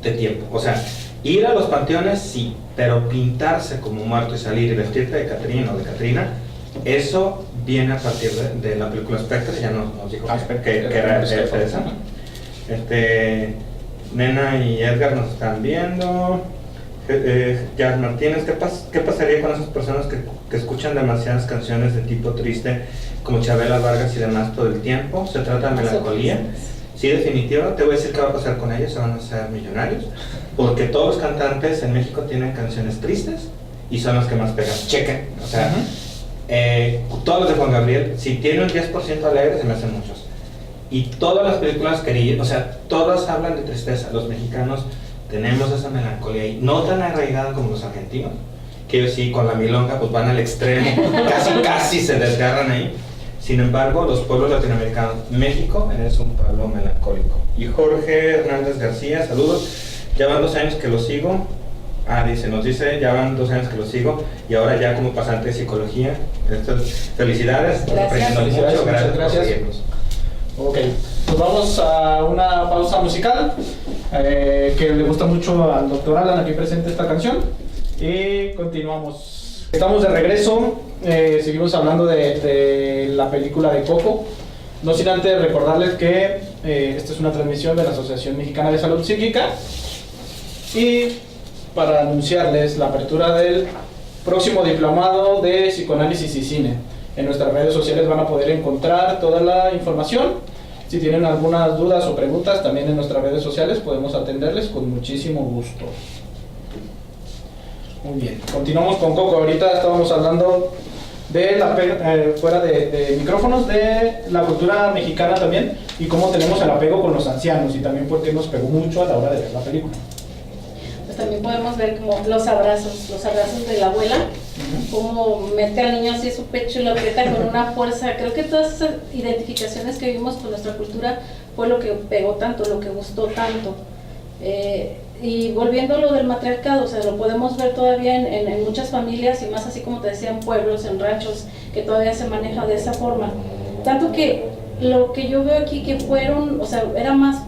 de tiempo. O sea, ir a los panteones sí, pero pintarse como muerto y salir y vestirte de Catrina o de Catrina, eso viene a partir de la película Spectre. Ya nos dijo que era esa. Nena y Edgar nos están viendo. Jared Martínez, ¿qué pasaría con esas personas que escuchan demasiadas canciones de tipo triste, como Chabela Vargas y demás todo el tiempo? ¿Se trata de melancolía? Sí, definitivo. Te voy a decir qué va a pasar con ellos. Se van a hacer millonarios, porque todos los cantantes en México tienen canciones tristes y son los que más pegan. Chequen, o sea, todos los de Juan Gabriel, si tienen un 10% alegre, se me hacen muchos. Y todas las películas querían, o sea, todas hablan de tristeza. Los mexicanos tenemos esa melancolía y no tan arraigada como los argentinos, que ellos sí, con la milonga, pues van al extremo, casi se desgarran ahí. Sin embargo, los pueblos latinoamericanos, México es un pueblo melancólico. Y Jorge Hernández García, saludos. Ya van 2 años que lo sigo Dice, nos dice, ya van 2 años que lo sigo y ahora ya como pasante de psicología. Felicidades, estamos aprendiendo mucho, gracias por seguirnos. Ok, pues vamos a una pausa musical que le gusta mucho al doctor Alan aquí presente esta canción y continuamos. Estamos de regreso, seguimos hablando de la película de Coco. No sin antes recordarles que esta es una transmisión de la Asociación Mexicana de Salud Psíquica y para anunciarles la apertura del próximo diplomado de psicoanálisis y cine. En nuestras redes sociales van a poder encontrar toda la información. Si tienen algunas dudas o preguntas, también en nuestras redes sociales podemos atenderles con muchísimo gusto. Muy bien, continuamos con Coco. Ahorita estábamos hablando de fuera de micrófonos, de la cultura mexicana también y cómo tenemos el apego con los ancianos y también porque nos pegó mucho a la hora de ver la película. Pues también podemos ver como los abrazos de la abuela, cómo mete al niño así a su pecho y lo aprieta con una fuerza. Creo que todas esas identificaciones que vimos con nuestra cultura fue lo que pegó tanto, lo que gustó tanto. Y volviendo a lo del matriarcado, o sea, lo podemos ver todavía en muchas familias y más así como te decía en pueblos, en ranchos, que todavía se maneja de esa forma. Tanto que lo que yo veo aquí que fueron, o sea, era más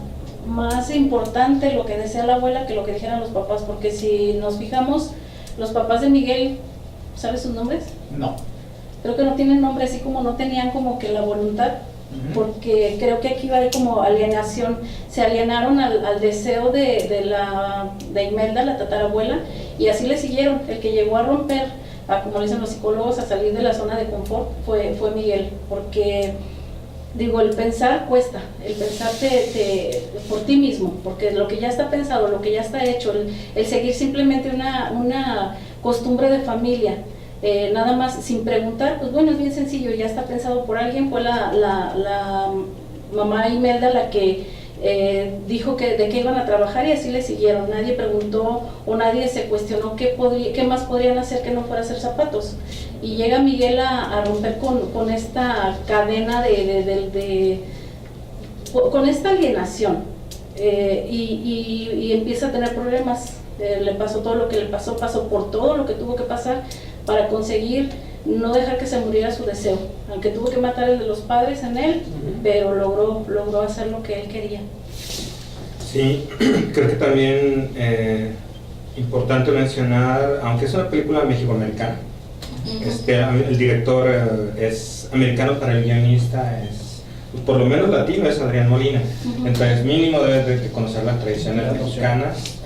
importante lo que decía la abuela que lo que dijeran los papás, porque si nos fijamos, los papás de Miguel, ¿sabes sus nombres? No. Creo que no tienen nombre, así como no tenían como que la voluntad, porque creo que aquí va a haber como alienación, se alienaron al deseo de Imelda, la tatarabuela, y así le siguieron. El que llegó a romper, como le dicen los psicólogos, a salir de la zona de confort fue Miguel, porque digo, el pensar cuesta, el pensar por ti mismo, porque lo que ya está pensado, lo que ya está hecho, el seguir simplemente una costumbre de familia, nada más sin preguntar, pues bueno, es bien sencillo, ya está pensado por alguien. Fue la mamá Imelda la que dijo de qué iban a trabajar y así le siguieron. Nadie preguntó o nadie se cuestionó qué más podrían hacer que no fuera hacer zapatos. Y llega Miguel a romper con esta cadena con esta alienación, y empieza a tener problemas. Le pasó todo lo que le pasó por todo lo que tuvo que pasar para conseguir no dejar que se muriera su deseo, aunque tuvo que matar el de los padres en él, pero logró hacer lo que él quería. Sí, creo que también importante mencionar, aunque es una película mexicoamericana, el director es americano, para el guionista es, pues, por lo menos latino, es Adrián Molina. Entonces mínimo debe de conocer las tradiciones mexicanas,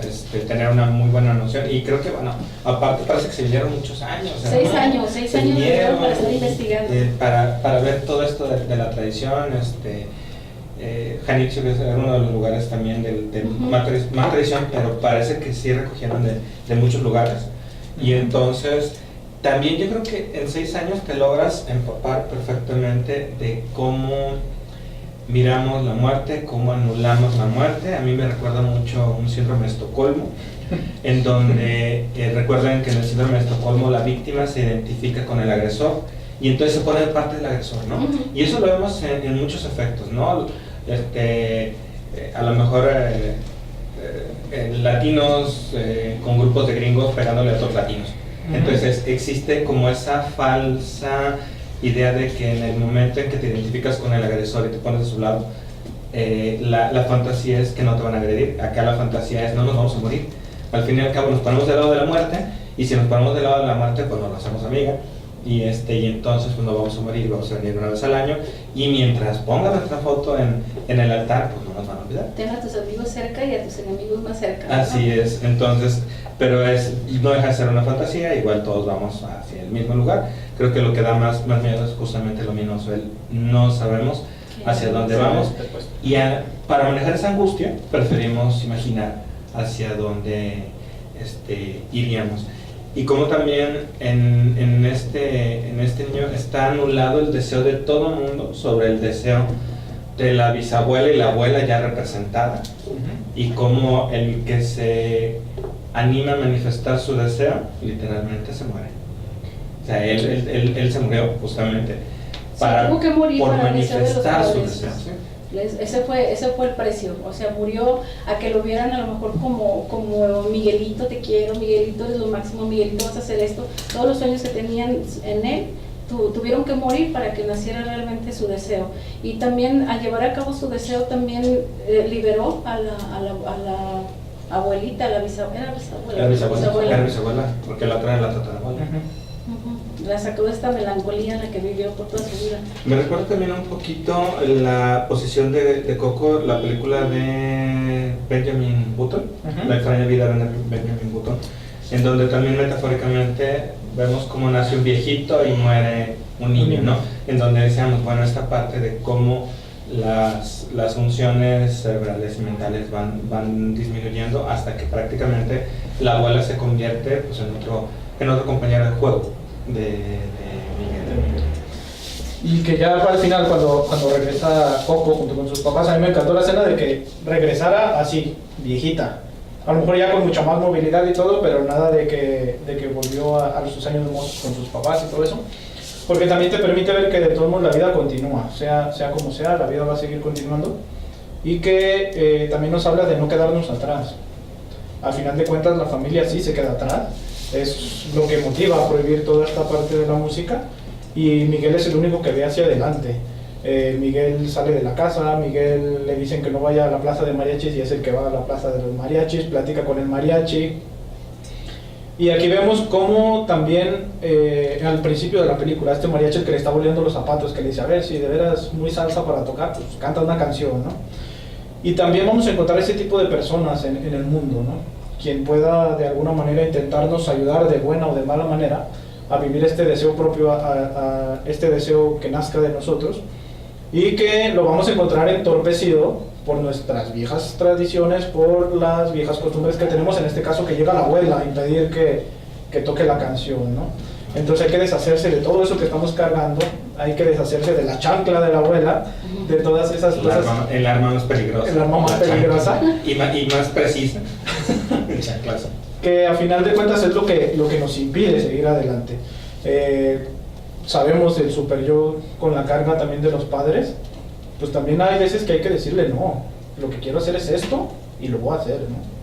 tener una muy buena noción, y creo que, bueno, aparte parece que se vinieron muchos años. 6 años para estar investigando. Para ver todo esto de la tradición. Janitzio, que es uno de los lugares también más tradición, pero parece que sí recogieron de muchos lugares. Y entonces también yo creo que en 6 años te logras empapar perfectamente de cómo miramos la muerte, cómo anulamos la muerte. A mí me recuerda mucho un síndrome de Estocolmo, en donde recuerden que en el síndrome de Estocolmo la víctima se identifica con el agresor y entonces se pone de parte del agresor, ¿no? Y eso lo vemos en muchos efectos, ¿no? A lo mejor latinos con grupos de gringos pegándole a otros latinos. Entonces existe como esa falsa idea de que en el momento en que te identificas con el agresor y te pones de su lado, la fantasía es que no te van a agredir. Acá la fantasía es no nos vamos a morir. Al fin y al cabo nos ponemos del lado de la muerte, y si nos ponemos del lado de la muerte, pues nos hacemos amiga, y entonces pues nos vamos a morir y vamos a venir una vez al año, y mientras ponga nuestra foto en el altar, pues no nos van a olvidar. Ten a tus amigos cerca y a tus enemigos más cerca, ¿no? Así es. Entonces, pero no deja de ser una fantasía, igual todos vamos hacia el mismo lugar. Creo que lo que da más miedo es justamente lo ominoso, no sabemos hacia dónde vamos, y para manejar esa angustia preferimos imaginar hacia dónde iríamos. Y como también en este niño está anulado el deseo de todo el mundo sobre el deseo de la bisabuela y la abuela ya representada, y como el que se anima a manifestar su deseo literalmente se muere. O sea, él se murió justamente tuvo que morir por para manifestar su deseo. Ese fue el precio, o sea, murió a que lo vieran a lo mejor como Miguelito, te quiero, Miguelito eres lo máximo, Miguelito vas a hacer esto. Todos los sueños que tenían en él tuvieron que morir para que naciera realmente su deseo. Y también al llevar a cabo su deseo también liberó a la abuelita, a la bisabuela. Era bisabuela, porque la otra era la tatarabuela. La sacó de esta melancolía en la que vivió por toda su vida. Me recuerda también un poquito la posición de Coco, la película de Benjamin Button, La extraña vida de Benjamin Button, en donde también metafóricamente vemos cómo nace un viejito y muere un niño, ¿no? En donde decíamos, bueno, esta parte de cómo las funciones cerebrales y mentales van disminuyendo hasta que prácticamente la abuela se convierte pues, en otro compañero de juego de Miguel. Y que ya al final, cuando regresa Coco junto con sus papás, a mí me encantó la escena de que regresara así, viejita. A lo mejor ya con mucha más movilidad y todo, pero nada de que volvió a sus años mozos con sus papás y todo eso. Porque también te permite ver que de todos modos la vida continúa, sea como sea, la vida va a seguir continuando. Y que también nos habla de no quedarnos atrás. Al final de cuentas la familia sí se queda atrás. Es lo que motiva a prohibir toda esta parte de la música. Y Miguel es el único que ve hacia adelante. Miguel sale de la casa, Miguel le dicen que no vaya a la plaza de mariachis y es el que va a la plaza de los mariachis, platica con el mariachi. Y aquí vemos cómo también al principio de la película este mariachi el que le está volviendo los zapatos, que le dice, a ver, si de veras muy salsa para tocar, pues canta una canción, ¿no? Y también vamos a encontrar ese tipo de personas en el mundo, ¿no? Quien pueda de alguna manera intentarnos ayudar de buena o de mala manera a vivir este deseo propio, a este deseo que nazca de nosotros, y que lo vamos a encontrar entorpecido por nuestras viejas tradiciones, por las viejas costumbres que tenemos, en este caso que llega la abuela a impedir que toque la canción, ¿no? Entonces hay que deshacerse de todo eso que estamos cargando, hay que deshacerse de la chancla de la abuela, de todas esas cosas. El arma más peligrosa. El arma más peligrosa. Y más precisa. Chanclas. Que a final de cuentas es lo que nos impide seguir adelante. Sabemos el super yo con la carga también de los padres, pues también hay veces que hay que decirle no, lo que quiero hacer es esto y lo voy a hacer, ¿no?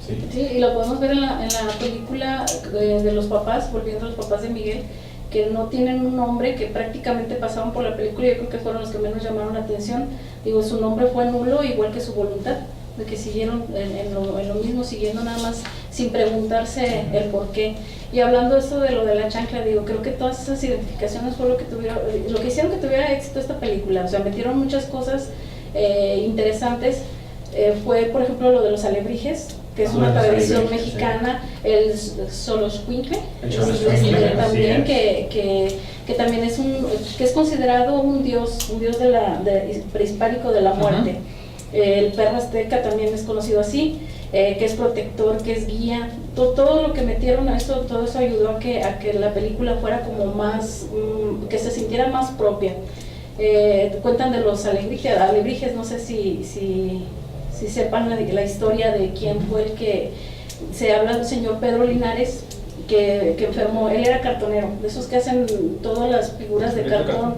Sí, y lo podemos ver en la película de los papás, volviendo a los papás de Miguel, que no tienen un nombre, que prácticamente pasaban por la película y yo creo que fueron los que menos llamaron la atención. Digo, su nombre fue nulo, igual que su voluntad, de que siguieron en lo mismo, siguiendo nada más sin preguntarse el por qué. Y hablando eso de lo de la chancla, digo, creo que todas esas identificaciones fue lo que hicieron que tuviera éxito esta película. O sea, metieron muchas cosas interesantes. Fue, por ejemplo, lo de los alebrijes, que es una tradición mexicana, sí. El Xoloitzcuintle, también, sí, que también es considerado un dios prehispánico de la muerte. El perro azteca también es conocido así, que es protector, que es guía. Todo lo que metieron a eso, todo eso ayudó a que la película fuera como más, que se sintiera más propia. Cuentan de los alebrijes, no sé si sepan la historia de quién fue el que se habla del señor Pedro Linares, que enfermó. Él era cartonero, de esos que hacen todas las figuras de cartón,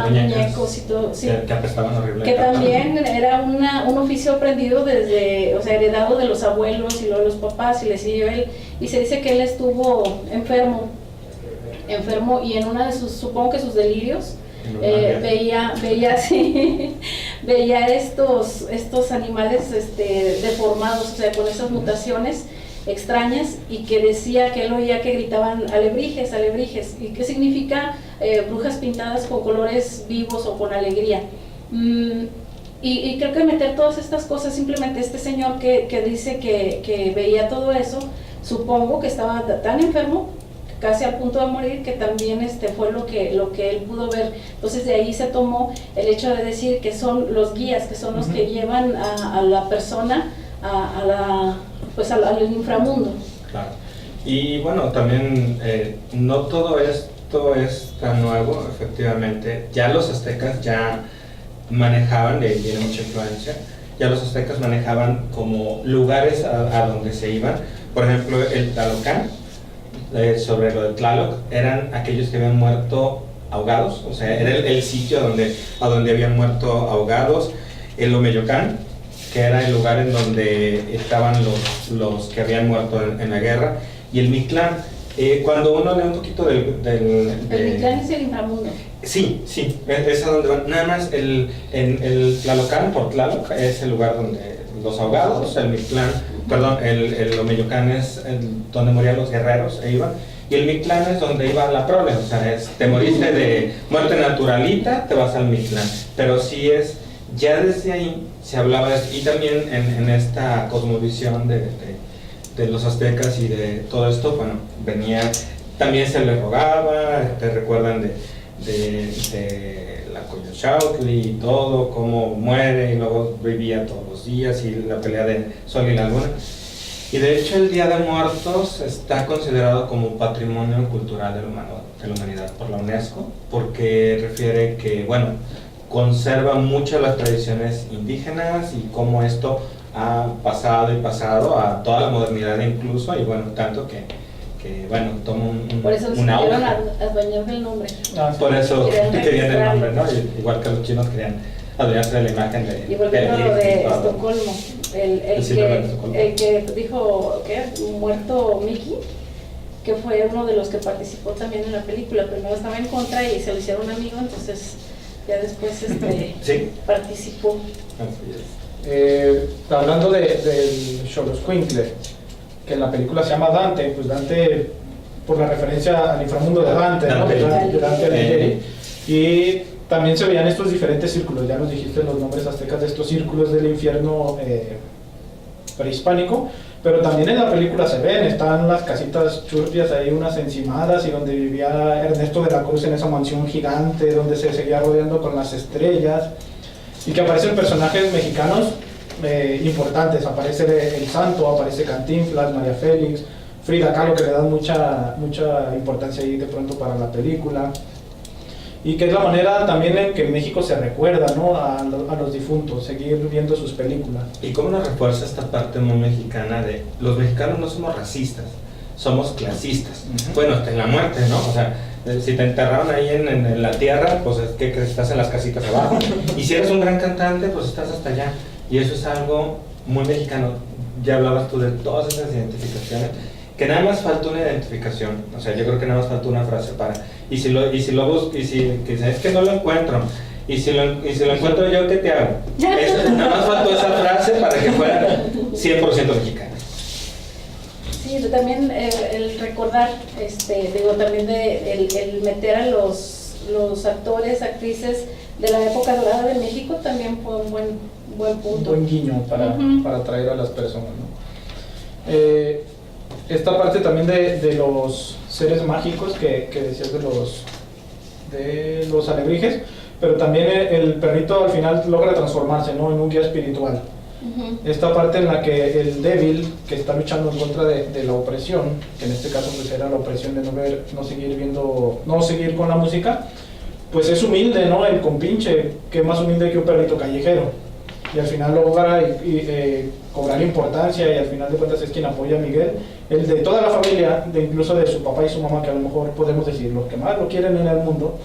muñecos y todo, sí. Que apestaban horrible. Que también era un oficio aprendido o sea, heredado de los abuelos y luego de los papás, y le siguió él, y se dice que él estuvo enfermo y en una de supongo que sus delirios, veía estos animales deformados, o sea, con esas mutaciones extrañas, y que decía que él oía que gritaban alebrijes, y qué significa brujas pintadas con colores vivos o con alegría. Y creo que meter todas estas cosas, simplemente este señor que dice que veía todo eso, supongo que estaba tan enfermo, casi al punto de morir, que también fue lo que él pudo ver. Entonces de ahí se tomó el hecho de decir que son los guías, que son los que llevan a la persona al inframundo. Claro. Y bueno, también no todo esto es tan nuevo, efectivamente. Ya los aztecas ya manejaban, de ahí viene mucha influencia, ya los aztecas manejaban como lugares a donde se iban. Por ejemplo, el Talocan, sobre lo de Tlaloc, eran aquellos que habían muerto ahogados, o sea, era el sitio a donde habían muerto ahogados. el Omeyocan, que era el lugar en donde estaban los que habían muerto en la guerra, y el Mictlán. Cuando uno lee un poquito El Mictlán es el inframundo. Sí, es a donde van. Nada más el Tlalocan, por Tlaloc, es el lugar donde los ahogados, el Mictlán, perdón, el Omeyocan es donde morían los guerreros e iban, y el Mictlán es donde iba la prole, o sea, te moriste de muerte naturalita, te vas al Mictlán, pero sí es, ya desde ahí se hablaba de esto, y también en esta cosmovisión de los aztecas y de todo esto, bueno, venía, también se le rogaba, te recuerdan de la Coyolxauhqui y todo, cómo muere y luego vivía todos los días y la pelea de Sol y la Luna. Y de hecho el Día de Muertos está considerado como Patrimonio Cultural de la Humanidad por la UNESCO, porque refiere que, bueno, conserva muchas las tradiciones indígenas y cómo esto ha pasado y pasado a toda la modernidad incluso, y bueno, tanto que bueno, toma por eso un auge. adueñarse del nombre. Por eso querían el nombre, ¿no? Igual que los chinos querían adueñarse de la imagen de... Y volviendo a lo de Estocolmo, el que dijo que muerto Mickey, que fue uno de los que participó también en la película, primero estaba en contra y se lo hicieron amigo, entonces ya después ¿sí? Participó. Hablando del Xoloscuincle, que en la película se llama Dante, pues Dante por la referencia al inframundo de Dante, ¿no? De Dante Alighieri. Y también se veían estos diferentes círculos, ya nos dijiste los nombres aztecas de estos círculos del infierno prehispánico, pero también en la película se ven, están las casitas churpias ahí, unas encimadas, y donde vivía Ernesto de la Cruz en esa mansión gigante, donde se seguía rodeando con las estrellas, y que aparecen personajes mexicanos importantes, aparece el Santo, aparece Cantinflas, María Félix, Frida Kahlo, que le dan mucha importancia ahí de pronto para la película, y que es la manera también en que México se recuerda, ¿no? a los difuntos, seguir viendo sus películas. Y cómo nos refuerza esta parte muy mexicana de los mexicanos no somos racistas, somos clasistas. Bueno, hasta en la muerte, ¿no? O sea, si te enterraron ahí en la tierra, pues es que estás en las casitas abajo, y si eres un gran cantante, pues estás hasta allá, y eso es algo muy mexicano. Ya hablabas tú de todas esas identificaciones, que nada más falta una identificación, o sea, yo creo que nada más falta una frase para, y si es que no lo encuentro, y si lo encuentro yo, ¿qué te hago? Nada más faltó esa frase para que fuera 100% mexicana. Sí, también el recordar, también el meter a los actores, actrices de la época dorada de México también fue un buen punto. Un buen guiño para atraer a las personas, ¿no? Esta parte también de los seres mágicos que decías de los alebrijes, pero también el perrito al final logra transformarse, ¿no? En un guía espiritual. Esta parte en la que el débil, que está luchando en contra de la opresión, que en este caso pues era la opresión de no seguir con la música, pues es humilde, ¿no? El compinche, que es más humilde que un perrito callejero, y al final logra cobrar importancia, y al final de cuentas es quien apoya a Miguel, el de toda la familia, incluso de su papá y su mamá, que a lo mejor podemos decir los que más lo quieren en el mundo,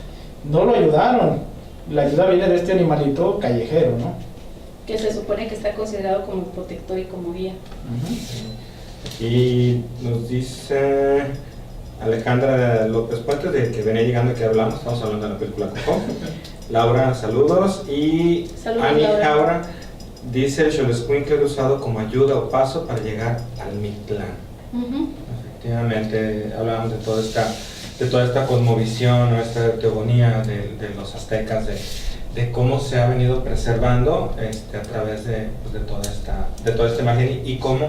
no lo ayudaron. La ayuda viene de este animalito callejero, ¿no? Que se supone que está considerado como protector y como guía. Y nos dice Alejandra López Puentes, de que venía llegando, que hablamos, estamos hablando de la película Coco. Laura, saludos. Y Ani Jaura dice: el Xoloscuincle era usado como ayuda o paso para llegar al Mictlán. Efectivamente, hablábamos de toda esta cosmovisión, o esta teogonía de los aztecas, de cómo se ha venido preservando a través de toda esta imagen, y cómo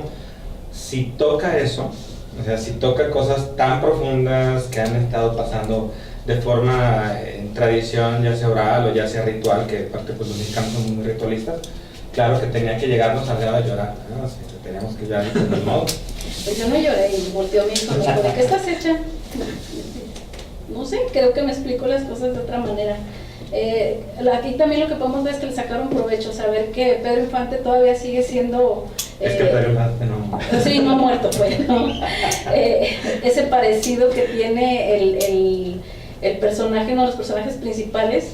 si toca eso, o sea, si toca cosas tan profundas que han estado pasando de forma en tradición, ya sea oral o ya sea ritual, que aparte pues los mexicanos son muy ritualistas, claro que tenía que llegarnos al grado de llorar, ¿no? O sea, teníamos que llorar de algún modo. Pues yo no lloré, y volteó mi hijo, ¿de qué estás hecha? No sé, creo que me explico las cosas de otra manera. Aquí también lo que podemos ver es que le sacaron provecho, saber que Pedro Infante todavía sigue siendo... es que Pedro Infante no... Sí, no ha muerto, pues, ¿no? Ese parecido que tiene el personaje, uno de los personajes principales,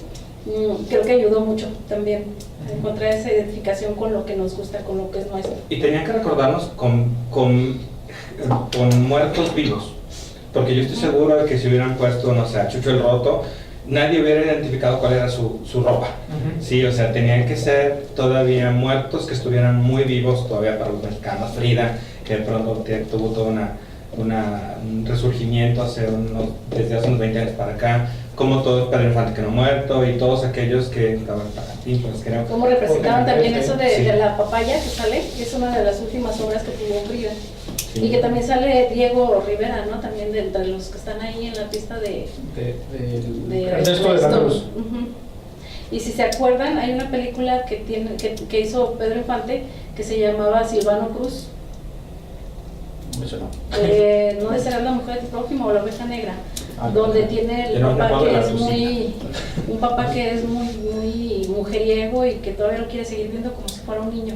creo que ayudó mucho también a encontrar esa identificación con lo que nos gusta, con lo que es nuestro. Y tenían que recordarnos con muertos vivos, porque yo estoy seguro de que si hubieran puesto, no sé, a Chucho el Roto, nadie hubiera identificado cuál era su ropa. Sí, o sea, tenían que ser todavía muertos que estuvieran muy vivos todavía para los mexicanos. Frida, que de pronto tuvo todo un resurgimiento desde hace unos 20 años para acá, como todo Pedro Infante que no muerto, y todos aquellos que estaban para ti, pues creo. Como representaban también eso sí. de la papaya que sale, que es una de las últimas obras que tuvo Frida. Sí. Y que también sale Diego Rivera, ¿no? También de entre los que están ahí en la pista de Ernesto de la Cruz. Y si se acuerdan, hay una película que hizo Pedro Infante que se llamaba Silvano Cruz. No desearás la mujer de tu prójimo o la oveja negra, donde tiene el papá que es un papá que es muy mujeriego y que todavía lo quiere seguir viendo como si fuera un niño.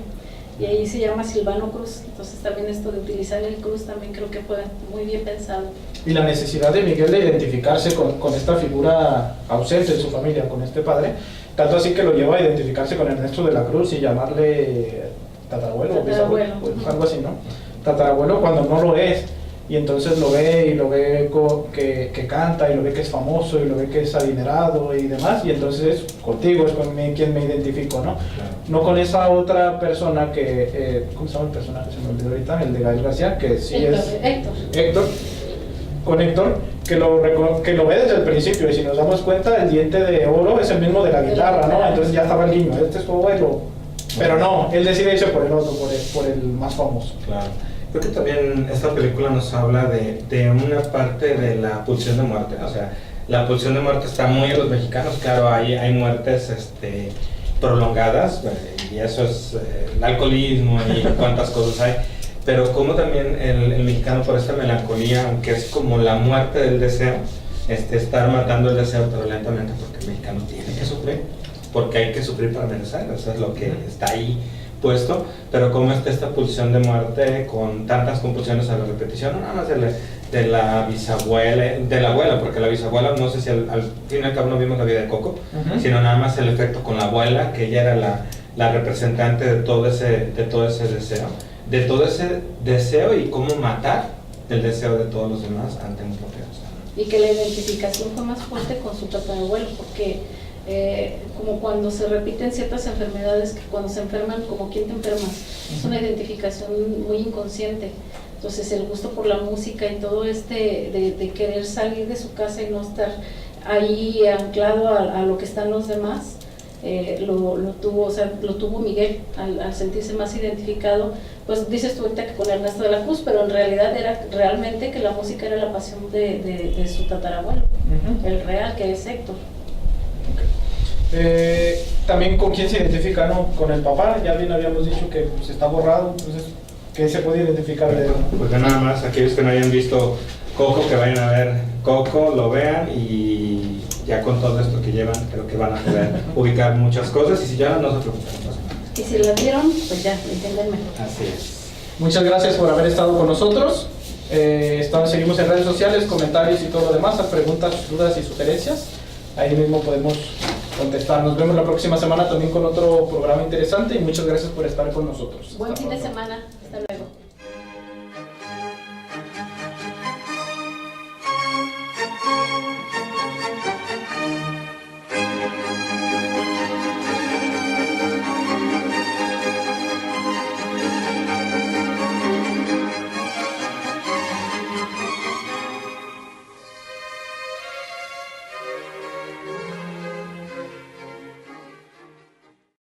Y ahí se llama Silvano Cruz. Entonces también esto de utilizar el cruz también creo que fue muy bien pensado. Y la necesidad de Miguel de identificarse con esta figura ausente de su familia, con este padre, tanto así que lo lleva a identificarse con Ernesto de la Cruz y llamarle tatarabuelo o bisabuelo, pues, algo así, ¿no? Tatarabuelo cuando no lo es. Y entonces lo ve que canta, y lo ve que es famoso, y lo ve que es adinerado y demás, y entonces contigo es con quien me identifico, ¿no? Claro. No con esa otra persona que, ¿cómo se llama el personaje? Se me olvidó ahorita, el de Gael García, que sí Héctor, con Héctor, que lo ve desde el principio, y si nos damos cuenta, el diente de oro es el mismo de la guitarra, ¿no? Entonces ya estaba el guiño, este es tu abuelo, pero no, él decide irse por el otro, por el más famoso. Claro. Creo que también esta película nos habla de una parte de la pulsión de muerte. O sea, la pulsión de muerte está muy en los mexicanos. Claro, hay muertes prolongadas, y eso es el alcoholismo y cuántas cosas hay. Pero como también el mexicano, por esta melancolía, aunque es como la muerte del deseo, estar matando el deseo pero lentamente, porque el mexicano tiene que sufrir, porque hay que sufrir para merecer. Eso es lo que está ahí puesto, pero como está esta pulsión de muerte con tantas compulsiones a la repetición, no nada más de la bisabuela, de la abuela, porque la bisabuela, no sé si al fin y al cabo no vimos la vida de Coco, sino nada más el efecto con la abuela, que ella era la representante de todo ese deseo y cómo matar el deseo de todos los demás ante un propio deseo. Y que la identificación fue más fuerte con su tatarabuelo, porque como cuando se repiten ciertas enfermedades, que cuando se enferman, como ¿quién te enfermas? Es una identificación muy inconsciente. Entonces el gusto por la música y todo de querer salir de su casa y no estar ahí anclado a lo que están los demás, lo tuvo Miguel al sentirse más identificado. Pues dices tú ahorita que con Ernesto de la Cruz, pero en realidad era realmente que la música era la pasión de su tatarabuelo, el real, que es Héctor. También con quién se identifica, ¿no? Con el papá, ya bien habíamos dicho que pues, está borrado, entonces ¿qué se puede identificar de él? Pues nada más, aquellos que no hayan visto Coco, que vayan a ver Coco, lo vean, y ya con todo esto que llevan, creo que van a poder ubicar muchas cosas, y si ya no se preocupen. Y si las vieron, pues ya, entienden mejor. Así es. Muchas gracias por haber estado con nosotros. Seguimos en redes sociales, comentarios y todo lo demás, a preguntas, dudas y sugerencias. Ahí mismo podemos contestar. Nos vemos la próxima semana también con otro programa interesante, y muchas gracias por estar con nosotros. Buen fin de semana. Hasta luego.